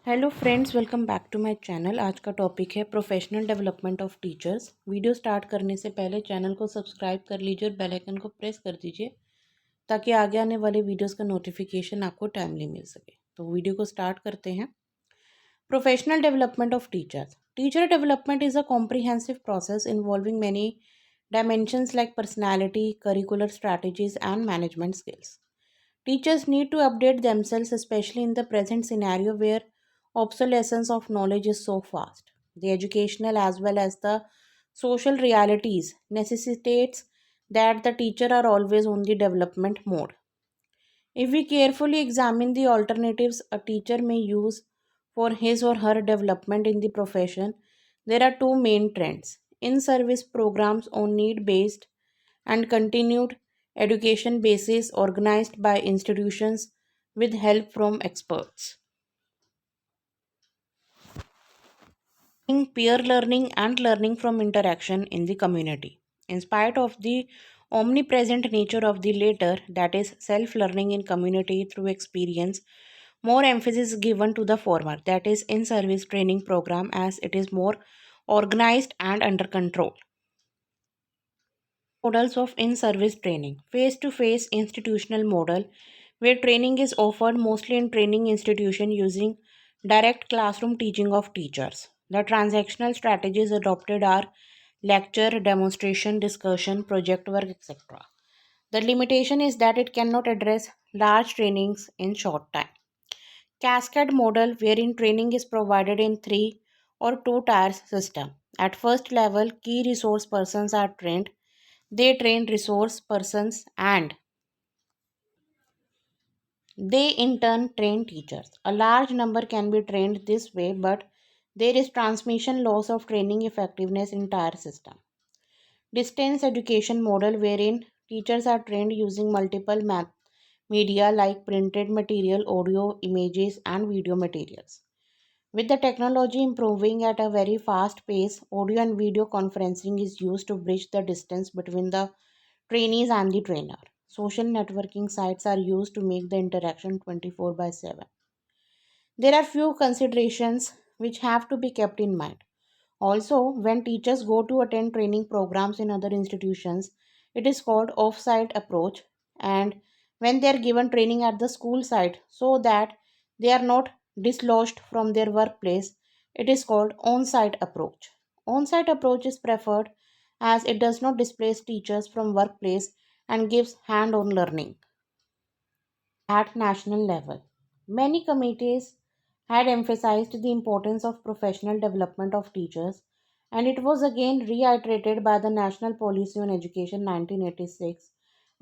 Hello friends, welcome back to my channel. आज का topic है professional development of teachers. Video start करने से पहले चैनल को सब्सक्राइब कर लीजिए और बेल आइकन को प्रेस कर दीजिए ताकि आगे आने वाले वीडियोस का नोटिफिकेशन आपको टाइमली मिल सके। तो वीडियो को स्टार्ट करते हैं। Professional development of teachers. Teacher development is a comprehensive process involving many dimensions like personality, curricular strategies, and management skills. Teachers need to update themselves, especially in the present scenario where obsolescence of knowledge is so fast. The educational as well as the social realities necessitates that the teacher are always on the development mode. If we carefully examine the alternatives a teacher may use for his or her development in the profession, there are two main trends: in service programs on need based and continued education basis organized by institutions with help from experts. In peer learning and learning from interaction in the community. In spite of the omnipresent nature of the latter, that is, self learning in community through experience, more emphasis is given to the former, that is, in service training program, as it is more organized and under control. Models of in service training: face to face institutional model, where training is offered mostly in training institution using direct classroom teaching of teachers. The transactional strategies adopted are lecture, demonstration, discussion, project work, etc. The limitation is that it cannot address large trainings in short time. Cascade model, wherein training is provided in three or two tiers system. At first level, key resource persons are trained. They train resource persons and they in turn train teachers. A large number can be trained this way, but there is transmission loss of training effectiveness in entire system. Distance education model, wherein teachers are trained using multiple media like printed material, audio, images, and video materials. With the technology improving at a very fast pace, audio and video conferencing is used to bridge the distance between the trainees and the trainer. Social networking sites are used to make the interaction 24 by 7. There are few considerations which have to be kept in mind. Also, when teachers go to attend training programs in other institutions, it is called off-site approach, and when they are given training at the school site so that they are not dislodged from their workplace, it is called on-site approach. On-site approach is preferred as it does not displace teachers from workplace and gives hand-on learning. At national level, many committees had emphasized the importance of professional development of teachers, and it was again reiterated by the National Policy on Education 1986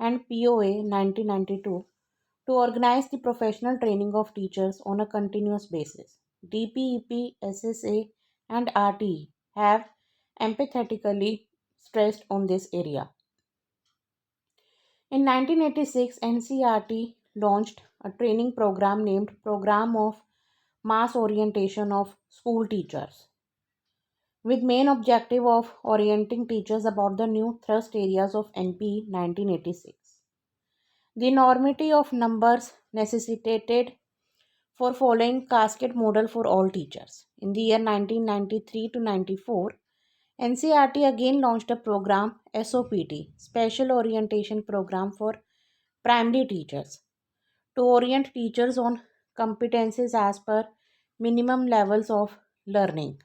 and POA 1992 to organize the professional training of teachers on a continuous basis. DPEP, SSA, and RTE have empathetically stressed on this area. In 1986, NCRT launched a training program named Program of Mass Orientation of School Teachers, with main objective of orienting teachers about the new thrust areas of NP 1986. The enormity of numbers necessitated for following cascade model for all teachers. In the year 1993 to 94, NCRT again launched a program SOPT, Special Orientation Program for Primary Teachers, to orient teachers on competencies as per minimum levels of learning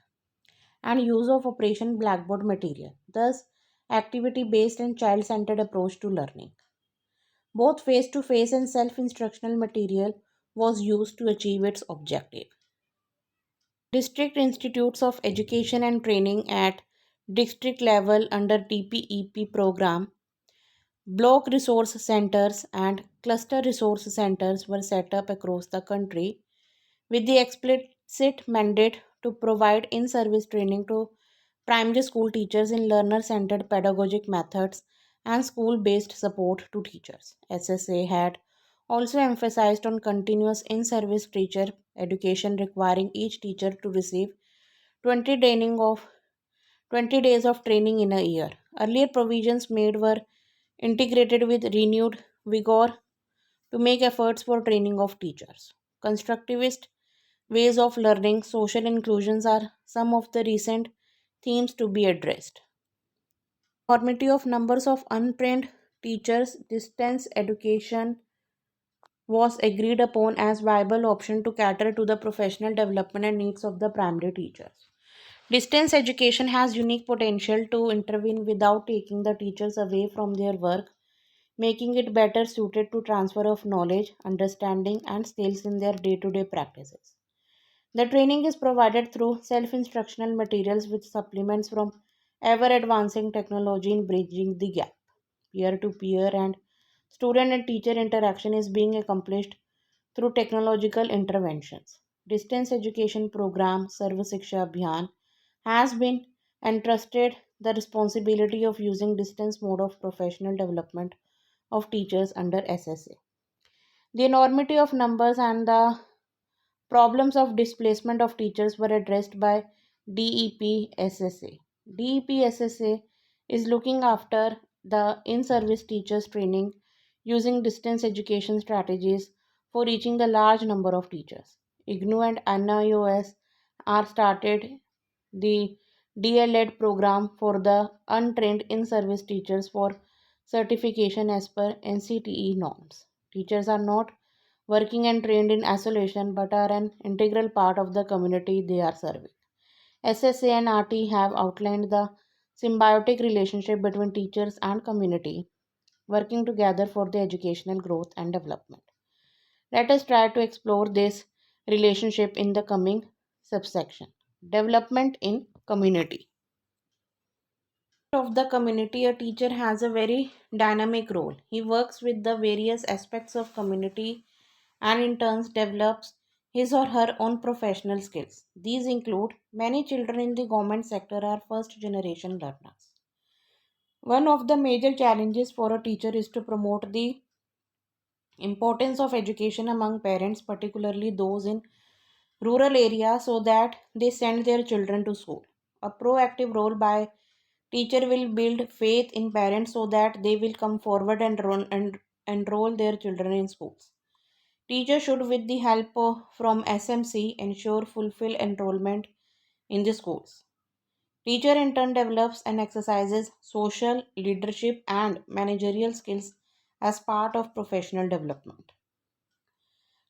and use of Operation Blackboard material, thus activity based and child centered approach to learning. Both face to face and self instructional material was used to achieve its objective. District Institutes of Education and Training at district level under DPEP program, block resource centers and cluster resource centers were set up across the country with the explicit mandate to provide in service training to primary school teachers in learner centered pedagogic methods and school based support to teachers. SSA had also emphasized on continuous in service teacher education, requiring each teacher to receive 20 training of 20 days of training in a year. Earlier provisions made were integrated with renewed vigor to make efforts for training of teachers. Constructivist ways of learning, social inclusions are some of the recent themes to be addressed. Enormity of numbers of untrained teachers, distance education was agreed upon as viable option to cater to the professional development and needs of the primary teachers. Distance education has unique potential to intervene without taking the teachers away from their work, making it better suited to transfer of knowledge, understanding and skills in their day-to-day practices. The training is provided through self-instructional materials with supplements from ever-advancing technology in bridging the gap. Peer-to-peer and student and teacher interaction is being accomplished through technological interventions. Distance education program Sarva Siksha Abhiyan has been entrusted the responsibility of using distance mode of professional development of teachers under SSA. The enormity of numbers and the problems of displacement of teachers were addressed by DEPSSA. DEPSSA is looking after the in service teachers training using distance education strategies for reaching the large number of teachers. IGNU and NIOS are started the DLED program for the untrained in service teachers for certification as per NCTE norms. Teachers are not working and trained in isolation but are an integral part of the community they are serving. SSA and RT have outlined the symbiotic relationship between teachers and community working together for the educational growth and development. Let us try to explore this relationship in the coming subsection. Development in community. Of the community, a teacher has a very dynamic role. He works with the various aspects of community and in turn develops his or her own professional skills. These include many children in the government sector are first generation learners. One of the major challenges for a teacher is to promote the importance of education among parents, particularly those in rural areas, so that they send their children to school. A proactive role by teacher will build faith in parents so that they will come forward and enroll their children in schools. Teachers should, with the help from SMC, ensure fulfill enrollment in the schools. Teacher in turn develops and exercises social, leadership, and managerial skills as part of professional development.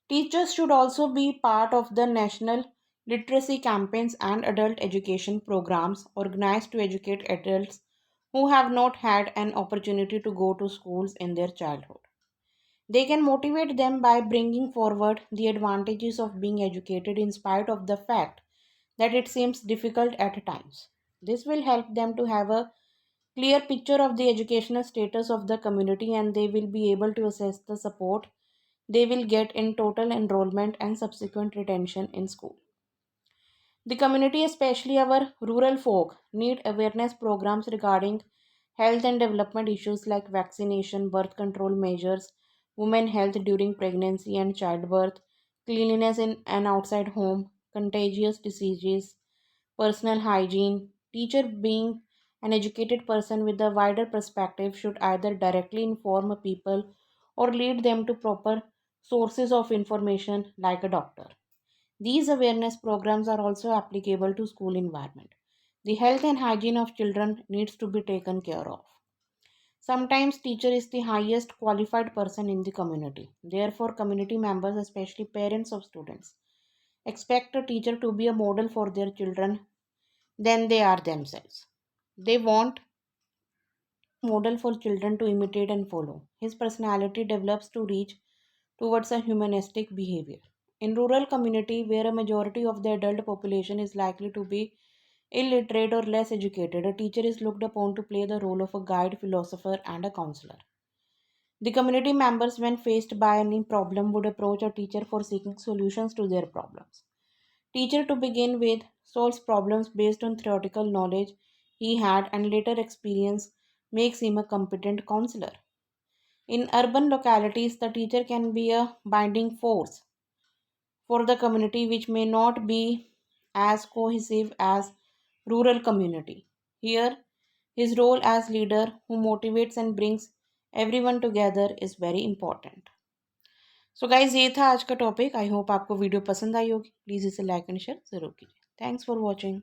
Teachers should also be part of the national literacy campaigns and adult education programs organized to educate adults who have not had an opportunity to go to schools in their childhood. They can motivate them by bringing forward the advantages of being educated in spite of the fact that it seems difficult at times. This will help them to have a clear picture of the educational status of the community and they will be able to assess the support they will get in total enrollment and subsequent retention in school. The community, especially our rural folk, need awareness programs regarding health and development issues like vaccination, birth control measures, women health during pregnancy and childbirth, cleanliness in and outside home, contagious diseases, personal hygiene. Teacher, being an educated person with a wider perspective, should either directly inform people or lead them to proper sources of information like a doctor. These awareness programs are also applicable to school environment. The health and hygiene of children needs to be taken care of. Sometimes teacher is the highest qualified person in the community. Therefore, community members, especially parents of students, expect a teacher to be a model for their children than they are themselves. They want model for children to imitate and follow. His personality develops to reach towards a humanistic behavior. In rural community where a majority of the adult population is likely to be illiterate or less educated, a teacher is looked upon to play the role of a guide, philosopher, and a counselor. The community members, when faced by any problem, would approach a teacher for seeking solutions to their problems. Teacher, to begin with, solves problems based on theoretical knowledge he had and later experience makes him a competent counselor. In urban localities, the teacher can be a binding force for the community which may not be as cohesive as rural community. Here, his role as leader who motivates and brings everyone together is very important. So guys ये था आज का topic. I hope आपको video पसंद आई होगी। Please इसे like and share ज़रूर कीजिए। Thanks for watching.